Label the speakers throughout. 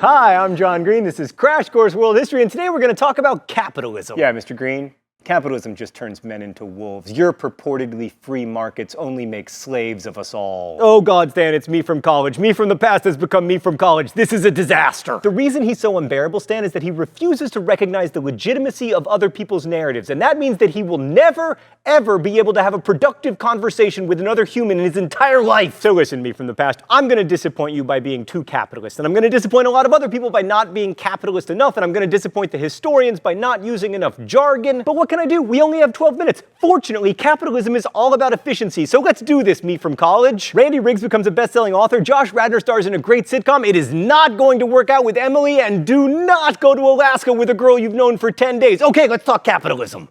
Speaker 1: Hi, I'm John Green. This is Crash Course World History, and today we're going to talk about capitalism. Yeah, Mr. Green. Capitalism just turns men into wolves. Your purportedly free markets only make slaves of us all. Oh God, Stan, it's me from college. Me from the past has become me from college. This is a disaster. The reason he's so unbearable, Stan, is that he refuses to recognize the legitimacy of other people's narratives, and that means that he will never, ever be able to have a productive conversation with another human in his entire life. So listen, me from the past, I'm going to disappoint you by being too capitalist, and I'm going to disappoint a lot of other people by not being capitalist enough, and I'm going to disappoint the historians by not using enough jargon. But what can I do? We only have 12 minutes. Fortunately, capitalism is all about efficiency, so let's do this, me from college. Randy Riggs becomes a best-selling author. Josh Radnor stars in a great sitcom. It is not going to work out with Emily, and do not go to Alaska with a girl you've known for 10 days. Okay, let's talk capitalism.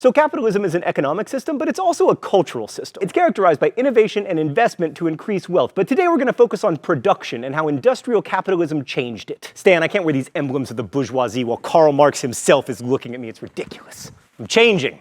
Speaker 1: So capitalism is an economic system, but it's also a cultural system. It's characterized by innovation and investment to increase wealth. But today we're going to focus on production and how industrial capitalism changed it. Stan, I can't wear these emblems of the bourgeoisie while Karl Marx himself is looking at me. It's ridiculous. I'm changing.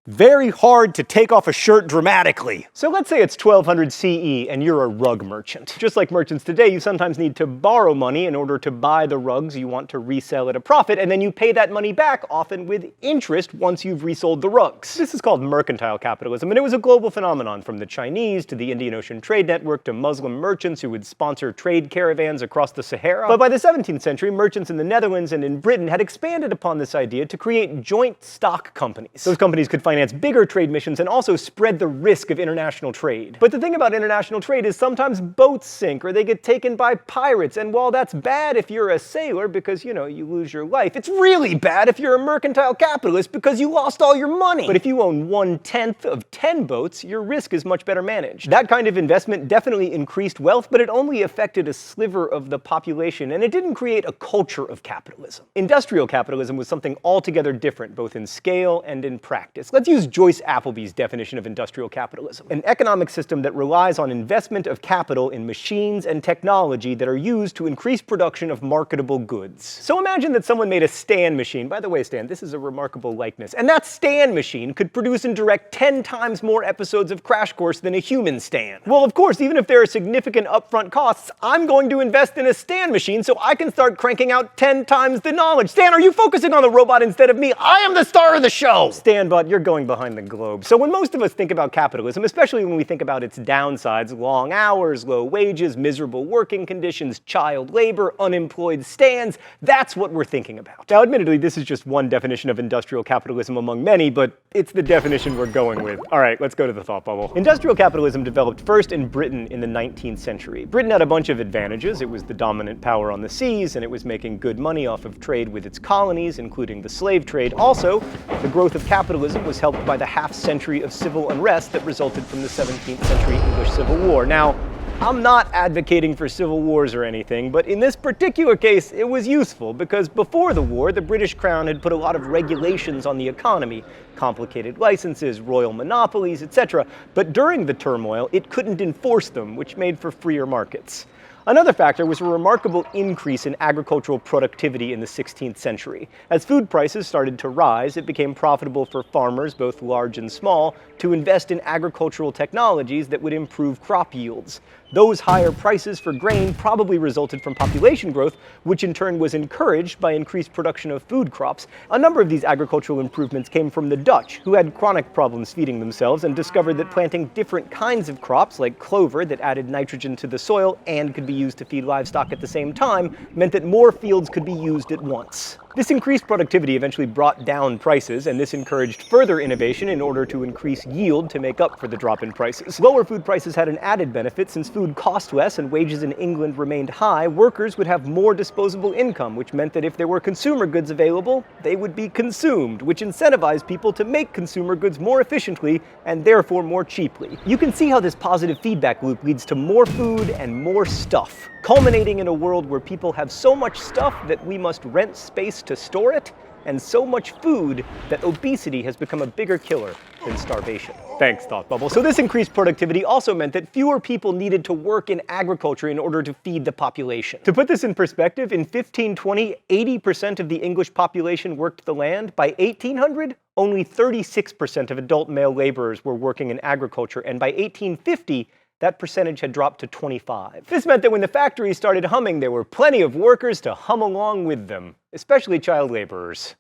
Speaker 1: Very hard to take off a shirt dramatically. So let's say it's 1200 CE and you're a rug merchant. Just like merchants today, you sometimes need to borrow money in order to buy the rugs you want to resell at a profit, and then you pay that money back, often with interest, once you've resold the rugs. This is called mercantile capitalism, and it was a global phenomenon, from the Chinese to the Indian Ocean Trade Network to Muslim merchants who would sponsor trade caravans across the Sahara. But by the 17th century, merchants in the Netherlands and in Britain had expanded upon this idea to create joint stock companies. Those companies could finance bigger trade missions and also spread the risk of international trade. But the thing about international trade is sometimes boats sink or they get taken by pirates, and while that's bad if you're a sailor because, you lose your life, it's really bad if you're a mercantile capitalist because you lost all your money. But if you own 1/10 of 10 boats, your risk is much better managed. That kind of investment definitely increased wealth, but it only affected a sliver of the population, and it didn't create a culture of capitalism. Industrial capitalism was something altogether different, both in scale and in practice. Let's use Joyce Appleby's definition of industrial capitalism: an economic system that relies on investment of capital in machines and technology that are used to increase production of marketable goods. So imagine that someone made a Stan machine. By the way, Stan, this is a remarkable likeness. And that Stan machine could produce and direct 10 times more episodes of Crash Course than a human Stan. Well, of course, even if there are significant upfront costs, I'm going to invest in a Stan machine so I can start cranking out 10 times the knowledge. Stan, are you focusing on the robot instead of me? I am the star of the show! Stan, but you're going behind the globe. So when most of us think about capitalism, especially when we think about its downsides, long hours, low wages, miserable working conditions, child labor, unemployed Stans, that's what we're thinking about. Now, admittedly, this is just one definition of industrial capitalism among many, but it's the definition we're going with. All right, let's go to the thought bubble. Industrial capitalism developed first in Britain in the 19th century. Britain had a bunch of advantages. It was the dominant power on the seas, and it was making good money off of trade with its colonies, including the slave trade. Also, the growth of capitalism was helped by the half-century of civil unrest that resulted from the 17th century English Civil War. Now, I'm not advocating for civil wars or anything, but in this particular case, it was useful because before the war, the British Crown had put a lot of regulations on the economy, complicated licenses, royal monopolies, etc. But during the turmoil, it couldn't enforce them, which made for freer markets. Another factor was a remarkable increase in agricultural productivity in the 16th century. As food prices started to rise, it became profitable for farmers, both large and small, to invest in agricultural technologies that would improve crop yields. Those higher prices for grain probably resulted from population growth, which in turn was encouraged by increased production of food crops. A number of these agricultural improvements came from the Dutch, who had chronic problems feeding themselves and discovered that planting different kinds of crops, like clover that added nitrogen to the soil and could be used to feed livestock at the same time, meant that more fields could be used at once. This increased productivity eventually brought down prices, and this encouraged further innovation in order to increase yield to make up for the drop in prices. Lower food prices had an added benefit. Since food cost less and wages in England remained high, workers would have more disposable income, which meant that if there were consumer goods available, they would be consumed, which incentivized people to make consumer goods more efficiently and therefore more cheaply. You can see how this positive feedback loop leads to more food and more stuff, culminating in a world where people have so much stuff that we must rent space to store it. and so much food that obesity has become a bigger killer than starvation. Thanks, Thought Bubble. So this increased productivity also meant that fewer people needed to work in agriculture in order to feed the population. To put this in perspective, in 1520, 80% of the English population worked the land. By 1800, only 36% of adult male laborers were working in agriculture, and by 1850, that percentage had dropped to 25. This meant that when the factories started humming, there were plenty of workers to hum along with them, especially child laborers.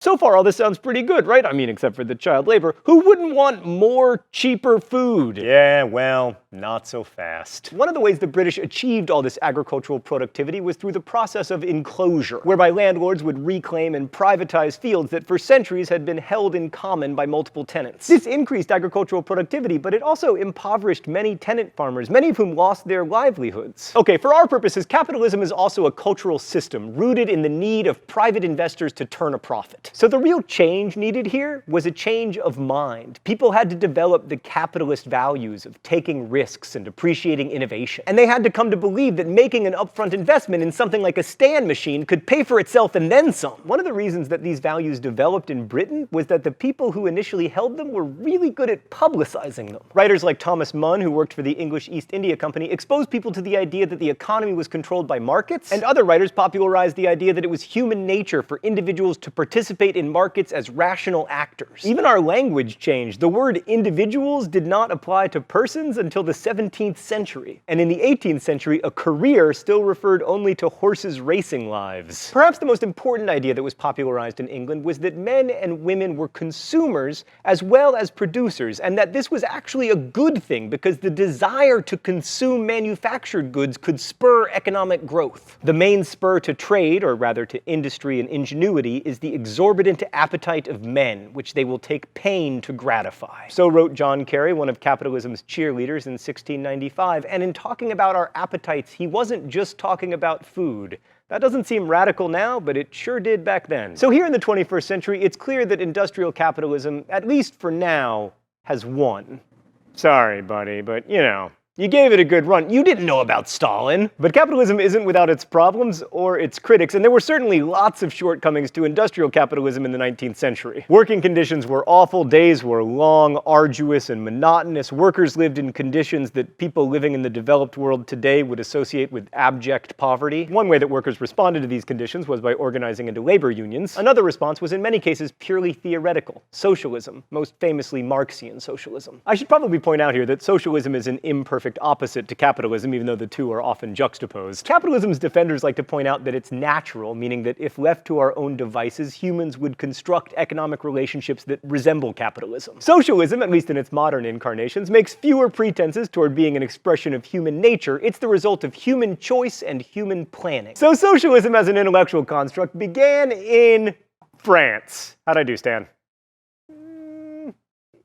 Speaker 1: So far, all this sounds pretty good, right? I mean, except for the child labor. Who wouldn't want more, cheaper food? Yeah, well, not so fast. One of the ways the British achieved all this agricultural productivity was through the process of enclosure, whereby landlords would reclaim and privatize fields that for centuries had been held in common by multiple tenants. This increased agricultural productivity, but it also impoverished many tenant farmers, many of whom lost their livelihoods. Okay, for our purposes, capitalism is also a cultural system rooted in the need of private investors to turn a profit. So the real change needed here was a change of mind. People had to develop the capitalist values of taking risks and appreciating innovation. And they had to come to believe that making an upfront investment in something like a stand machine could pay for itself and then some. One of the reasons that these values developed in Britain was that the people who initially held them were really good at publicizing them. Writers like Thomas Munn, who worked for the English East India Company, exposed people to the idea that the economy was controlled by markets, and other writers popularized the idea that it was human nature for individuals to participate in markets as rational actors. Even our language changed. The word individuals did not apply to persons until the 17th century. And in the 18th century, a career still referred only to horses' racing lives. Perhaps the most important idea that was popularized in England was that men and women were consumers as well as producers, and that this was actually a good thing because the desire to consume manufactured goods could spur economic growth. The main spur to trade, or rather to industry and ingenuity, is the exorbitant appetite of men, which they will take pain to gratify. So wrote John Kerry, one of capitalism's cheerleaders in 1695, and in talking about our appetites, he wasn't just talking about food. That doesn't seem radical now, but it sure did back then. So here in the 21st century, it's clear that industrial capitalism, at least for now, has won. Sorry, buddy, but you know, you gave it a good run. You didn't know about Stalin. But capitalism isn't without its problems or its critics, and there were certainly lots of shortcomings to industrial capitalism in the 19th century. Working conditions were awful, days were long, arduous, and monotonous. Workers lived in conditions that people living in the developed world today would associate with abject poverty. One way that workers responded to these conditions was by organizing into labor unions. Another response was in many cases purely theoretical: socialism, most famously Marxian socialism. I should probably point out here that socialism is an imperfect opposite to capitalism, even though the two are often juxtaposed. Capitalism's defenders like to point out that it's natural, meaning that if left to our own devices, humans would construct economic relationships that resemble capitalism. Socialism, at least in its modern incarnations, makes fewer pretenses toward being an expression of human nature. It's the result of human choice and human planning. So socialism as an intellectual construct began in France. How'd I do, Stan?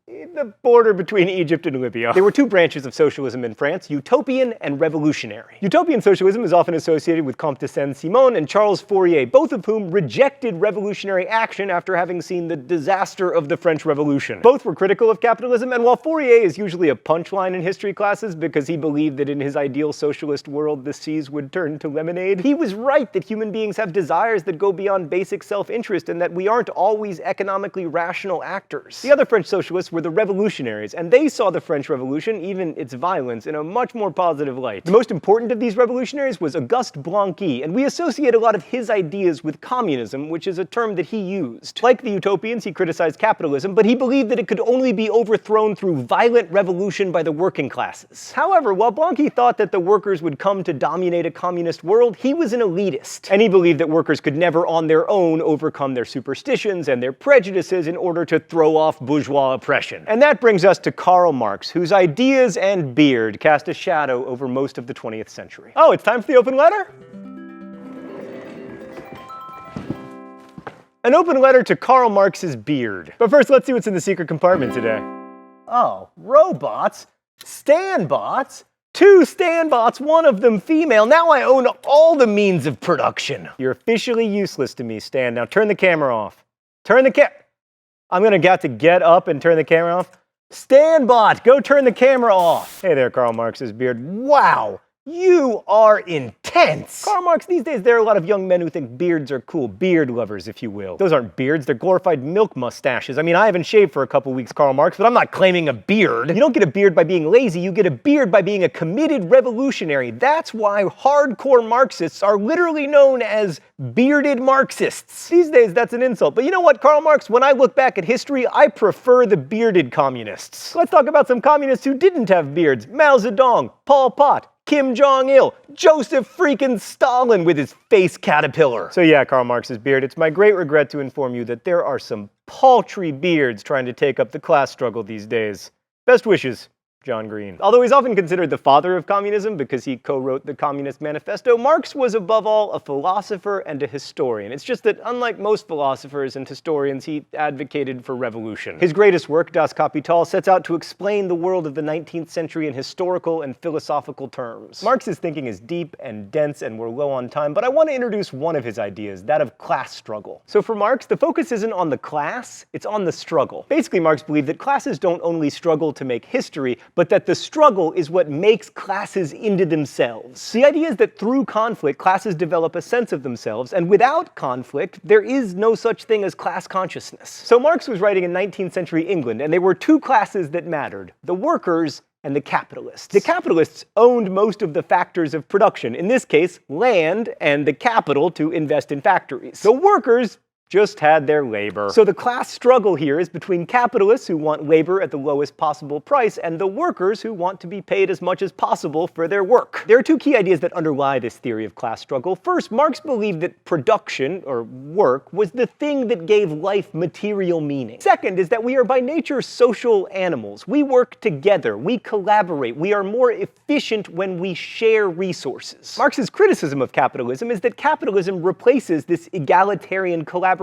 Speaker 1: The border between Egypt and Libya. There were two branches of socialism in France: utopian and revolutionary. Utopian socialism is often associated with Comte de Saint-Simon and Charles Fourier, both of whom rejected revolutionary action after having seen the disaster of the French Revolution. Both were critical of capitalism, and while Fourier is usually a punchline in history classes because he believed that in his ideal socialist world the seas would turn to lemonade, he was right that human beings have desires that go beyond basic self-interest and that we aren't always economically rational actors. The other French socialists were the revolutionaries, and they saw the French Revolution, even its violence, in a much more positive light. The most important of these revolutionaries was Auguste Blanqui, and we associate a lot of his ideas with communism, which is a term that he used. Like the utopians, he criticized capitalism, but he believed that it could only be overthrown through violent revolution by the working classes. However, while Blanqui thought that the workers would come to dominate a communist world, he was an elitist, and he believed that workers could never on their own overcome their superstitions and their prejudices in order to throw off bourgeois oppression. And that brings us to Karl Marx, whose ideas and beard cast a shadow over most of the 20th century. Oh, it's time for the open letter? An open letter to Karl Marx's beard. But first, let's see what's in the secret compartment today. Oh, robots? Stanbots? 2 Stanbots, one of them female. Now I own all the means of production. You're officially useless to me, Stan. Now turn the camera off. I'm gonna have to get up and turn the camera off. Stanbot, go turn the camera off. Hey there, Karl Marx's beard. Wow, You are intense! Karl Marx, these days there are a lot of young men who think beards are cool. Beard lovers, if you will. Those aren't beards, they're glorified milk mustaches. I mean, I haven't shaved for a couple weeks, Karl Marx, but I'm not claiming a beard. You don't get a beard by being lazy, you get a beard by being a committed revolutionary. That's why hardcore Marxists are literally known as bearded Marxists. These days, that's an insult. But you know what, Karl Marx? When I look back at history, I prefer the bearded communists. Let's talk about some communists who didn't have beards. Mao Zedong, Pol Pot, Kim Jong-il, Joseph freaking Stalin with his face caterpillar. So yeah, Karl Marx's beard, it's my great regret to inform you that there are some paltry beards trying to take up the class struggle these days. Best wishes, John Green. Although he's often considered the father of communism because he co-wrote the Communist Manifesto, Marx was above all a philosopher and a historian. It's just that unlike most philosophers and historians, he advocated for revolution. His greatest work, Das Kapital, sets out to explain the world of the 19th century in historical and philosophical terms. Marx's thinking is deep and dense, and we're low on time, but I want to introduce one of his ideas, that of class struggle. So for Marx, the focus isn't on the class, it's on the struggle. Basically, Marx believed that classes don't only struggle to make history, but that the struggle is what makes classes into themselves. The idea is that through conflict, classes develop a sense of themselves, and without conflict, there is no such thing as class consciousness. So Marx was writing in 19th century England, and there were two classes that mattered: the workers and the capitalists. The capitalists owned most of the factors of production, in this case, land and the capital to invest in factories. The workers just had their labor. So the class struggle here is between capitalists who want labor at the lowest possible price and the workers who want to be paid as much as possible for their work. There are two key ideas that underlie this theory of class struggle. First, Marx believed that production, or work, was the thing that gave life material meaning. Second is that we are by nature social animals. We work together, we collaborate, we are more efficient when we share resources. Marx's criticism of capitalism is that capitalism replaces this egalitarian collaboration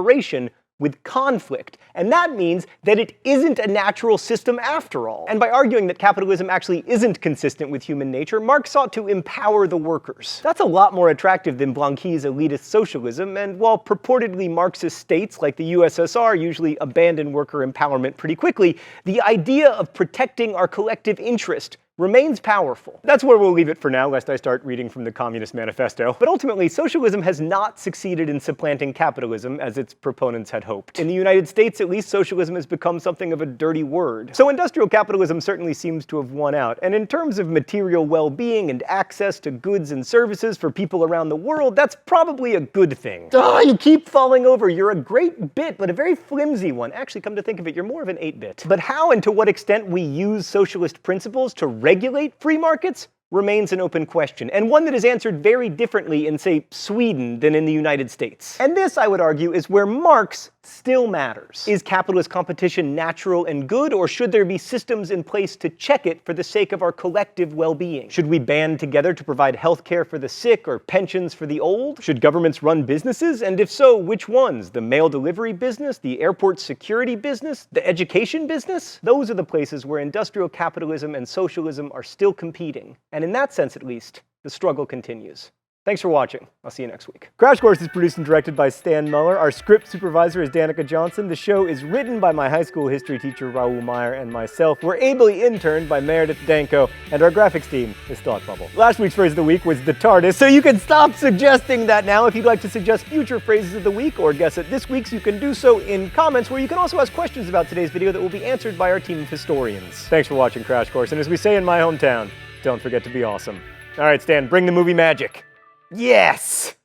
Speaker 1: with conflict, and that means that it isn't a natural system after all. And by arguing that capitalism actually isn't consistent with human nature, Marx sought to empower the workers. That's a lot more attractive than Blanqui's elitist socialism, and while purportedly Marxist states like the USSR usually abandon worker empowerment pretty quickly, the idea of protecting our collective interest remains powerful. That's where we'll leave it for now, lest I start reading from the Communist Manifesto. But ultimately, socialism has not succeeded in supplanting capitalism as its proponents had hoped. In the United States, at least, socialism has become something of a dirty word. So industrial capitalism certainly seems to have won out. And in terms of material well-being and access to goods and services for people around the world, that's probably a good thing. You keep falling over. You're a great bit, but a very flimsy one. Actually, come to think of it, you're more of an 8-bit. But how and to what extent we use socialist principles to regulate free markets remains an open question, and one that is answered very differently in, say, Sweden than in the United States. And this, I would argue, is where Marx still matters. Is capitalist competition natural and good, or should there be systems in place to check it for the sake of our collective well-being? Should we band together to provide health care for the sick or pensions for the old? Should governments run businesses, and if so, which ones? The mail delivery business, the airport security business, the education business? Those are the places where industrial capitalism and socialism are still competing. And in that sense, at least, the struggle continues. Thanks for watching. I'll see you next week. Crash Course is produced and directed by Stan Muller. Our script supervisor is Danica Johnson. The show is written by my high school history teacher, Raoul Meyer, and myself. We're ably interned by Meredith Danko, and our graphics team is Thought Bubble. Last week's phrase of the week was the TARDIS, so you can stop suggesting that now. If you'd like to suggest future phrases of the week or guess at this week's, you can do so in comments, where you can also ask questions about today's video that will be answered by our team of historians. Thanks for watching Crash Course, and as we say in my hometown, don't forget to be awesome. All right, Stan, bring the movie magic. Yes!